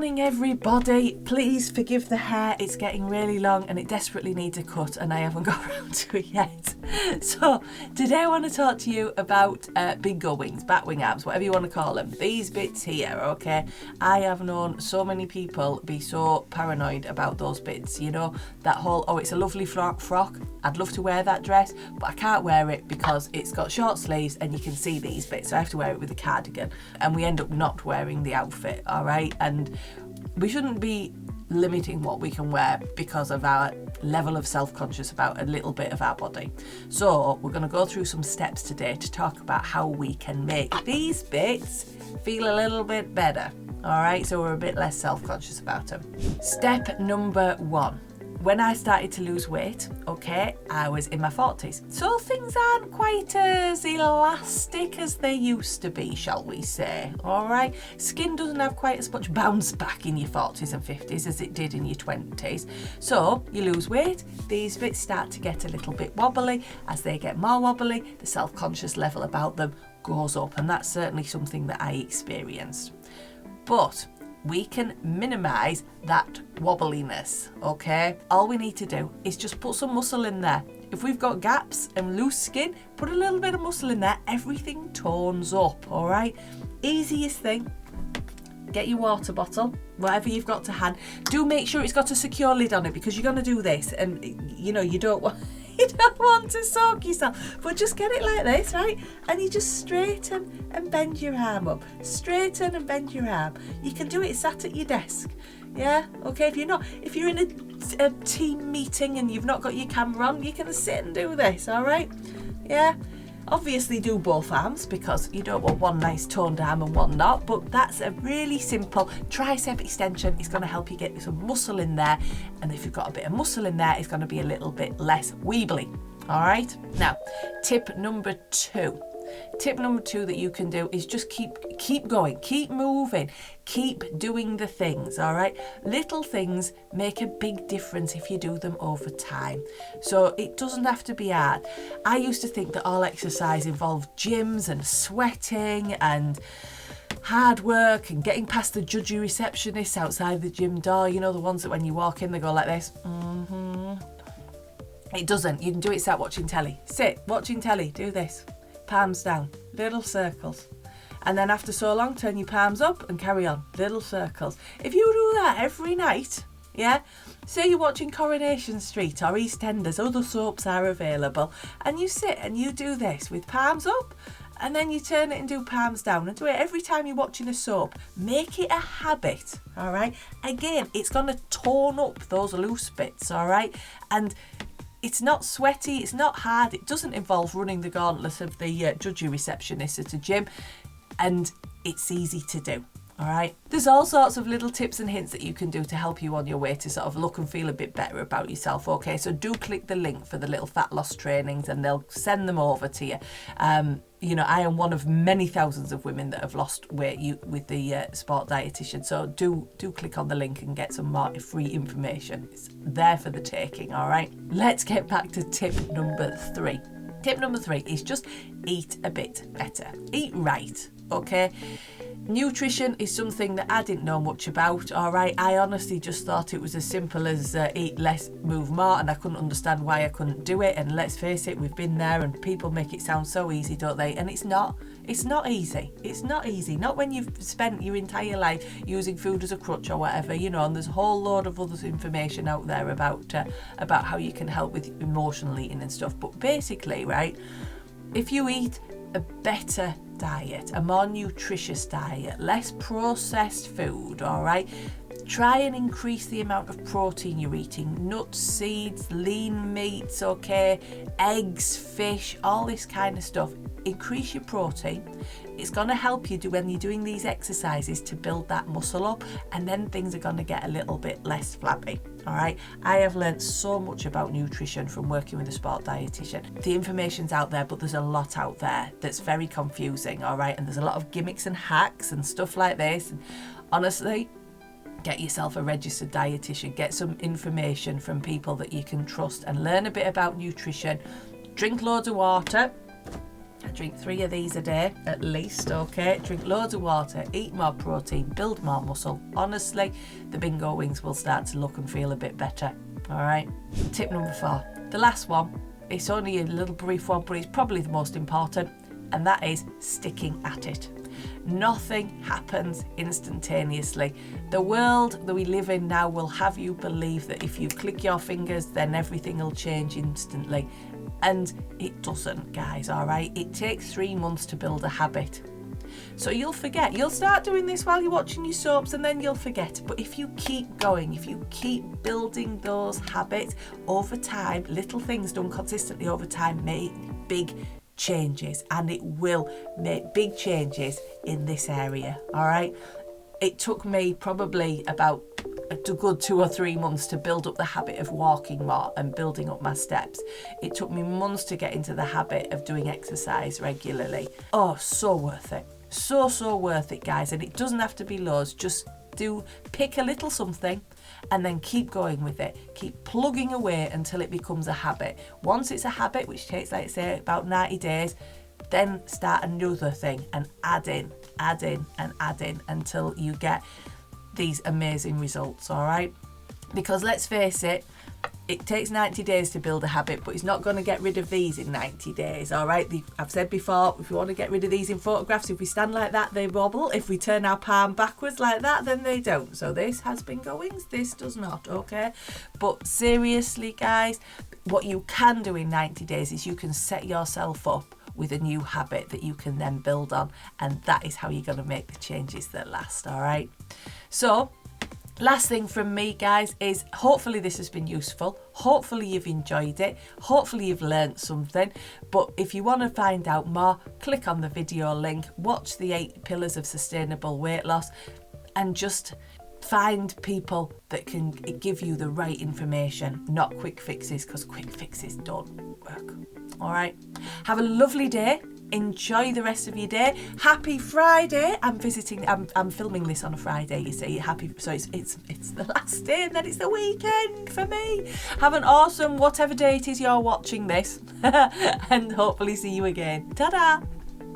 morning, everybody. Please forgive the hair. It's getting really long and it desperately needs a cut and I haven't got around to it yet. So today I want to talk to you about bingo wings, bat wing abs, whatever you want to call them. These bits here, okay? I have known so many people be so paranoid about those bits. You know, that whole, oh, it's a lovely frock. I'd love to wear that dress, but I can't wear it because it's got short sleeves and you can see these bits. So I have to wear it with a cardigan and we end up not wearing the outfit, all right? And we shouldn't be limiting what we can wear because of our level of self-conscious about a little bit of our body. So we're going to go through some steps today to talk about how we can make these bits feel a little bit better, all right? So we're a bit less self-conscious about them. Step number 1. When I started to lose weight, okay, I was in my 40s. So things aren't quite as elastic as they used to be, shall we say, all right? Skin doesn't have quite as much bounce back in your 40s and 50s as it did in your 20s. So you lose weight, these bits start to get a little bit wobbly. As they get more wobbly, the self-conscious level about them goes up, and that's certainly something that I experienced. But we can minimise that wobbliness, okay? All we need to do is just put some muscle in there. If we've got gaps and loose skin, put a little bit of muscle in there, everything tones up, all right? Easiest thing, get your water bottle, whatever you've got to hand. Do make sure it's got a secure lid on it because you're going to do this and, you know, you don't want to soak yourself, but just get it like this, right? And you just straighten and bend your arm up. Straighten and bend your arm. You can do it sat at your desk. Yeah, okay. If you're in a team meeting and you've not got your camera on, you can sit and do this, all right? Yeah. Obviously do both arms because you don't want one nice toned arm and one not, but that's a really simple tricep extension. It's going to help you get some muscle in there, and if you've got a bit of muscle in there, it's going to be a little bit less weebly. All right, now tip number 2. Tip number 2 that you can do is just keep going, keep moving, keep doing the things, all right? Little things make a big difference if you do them over time. So it doesn't have to be hard. I used to think that all exercise involved gyms and sweating and hard work and getting past the judgy receptionists outside the gym door. You know, the ones that when you walk in, they go like this. It doesn't. You can do it sat watching telly. Sit, watching telly, do this. Palms down, little circles. And then after so long, turn your palms up and carry on, little circles. If you do that every night, yeah, say you're watching Coronation Street or EastEnders, other soaps are available, and you sit and you do this with palms up, and then you turn it and do palms down, and do it every time you're watching a soap. Make it a habit, all right? Again, it's going to tone up those loose bits, all right? And it's not sweaty, it's not hard, it doesn't involve running the gauntlet of the judgy receptionist at a gym, and it's easy to do, all right? There's all sorts of little tips and hints that you can do to help you on your way to sort of look and feel a bit better about yourself, okay? So do click the link for the little fat loss trainings and they'll send them over to you. You know, I am one of many thousands of women that have lost weight with the sport dietitian. So do click on the link and get some more free information. It's there for the taking, all right? Let's get back to tip number 3. Tip number 3 is just eat a bit better. Eat right, okay? Nutrition is something that I didn't know much about, all right? I honestly just thought it was as simple as eat less, move more, and I couldn't understand why I couldn't do it. And let's face it, we've been there and people make it sound so easy, don't they? And it's not. It's not easy. It's not easy. Not when you've spent your entire life using food as a crutch or whatever, you know, and there's a whole load of other information out there about how you can help with emotional eating and stuff. But basically, right, if you eat a better diet, a more nutritious diet, less processed food, all right? Try and increase the amount of protein you're eating. Nuts, seeds, lean meats, okay? Eggs, fish, all this kind of stuff. Increase your protein. It's going to help you when you're doing these exercises to build that muscle up, and then things are going to get a little bit less flabby. All right, I have learned so much about nutrition from working with a sport dietitian. The information's out there, but there's a lot out there that's very confusing, all right? And there's a lot of gimmicks and hacks and stuff like this. And honestly, get yourself a registered dietitian, get some information from people that you can trust and learn a bit about nutrition. Drink loads of water. I drink 3 of these a day at least, okay? Drink loads of water, eat more protein, build more muscle. Honestly, the bingo wings will start to look and feel a bit better, all right? Tip number 4, the last one. It's only a little brief one, but it's probably the most important, and that is sticking at it. Nothing happens instantaneously. The world that we live in now will have you believe that if you click your fingers, then everything will change instantly. And it doesn't, guys, all right? It takes 3 months to build a habit. So you'll forget. You'll start doing this while you're watching your soaps and then you'll forget. But if you keep going, if you keep building those habits over time, little things done consistently over time make big changes, and it will make big changes in this area, all right? It took me probably about a good 2 or 3 months to build up the habit of walking more and building up my steps. It took me months to get into the habit of doing exercise regularly. Oh, so worth it. So worth it, guys. And it doesn't have to be loads. Just pick a little something and then keep going with it. Keep plugging away until it becomes a habit. Once it's a habit, which takes, like I say, about 90 days, then start another thing and add in until you get these amazing results, all right? Because let's face it, it takes 90 days to build a habit, but it's not going to get rid of these in 90 days, all right? I've said before, if you want to get rid of these in photographs, if we stand like that, they wobble. If we turn our palm backwards like that, then they don't. So this has bingo wings, this does not, okay? But seriously, guys, what you can do in 90 days is you can set yourself up with a new habit that you can then build on, and that is how you're going to make the changes that last, all right? So last thing from me, guys, is hopefully this has been useful. Hopefully you've enjoyed it. Hopefully you've learnt something. But if you want to find out more, click on the video link, watch the 8 pillars of sustainable weight loss, and just find people that can give you the right information, not quick fixes, because quick fixes don't work. All right. Have a lovely day. Enjoy the rest of your day. Happy Friday. I'm filming this on a Friday, you see. So it's the last day and then it's the weekend for me. Have an awesome whatever day it is you're watching this and hopefully see you again. Ta-da.